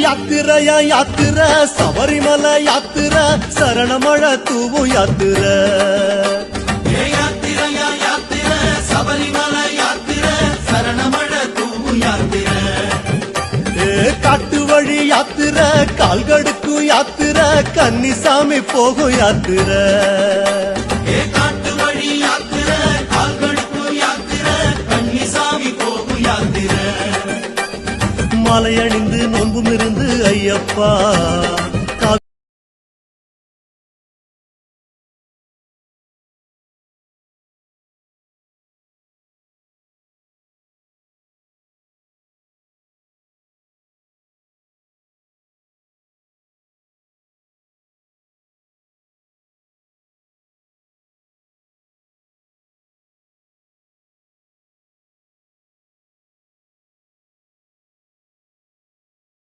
யாத்திரையா யாத்திர சபரிமலை யாத்திர சரணமழ தூவு யாத்திர யாத்திரையா யாத்திர சபரிமலை யாத்திர சரணமழ தூவு யாத்திர காட்டு வழி யாத்திர கால்கடுக்கு யாத்திர கன்னிசாமி போகும் யாத்திர காட்டு வழி யாத்திர கால்கடுக்கு யாத்திர கன்னிசாமி போகும் யாத்திர மலையணிந்து நோன்பும் இருந்து ஐயப்பா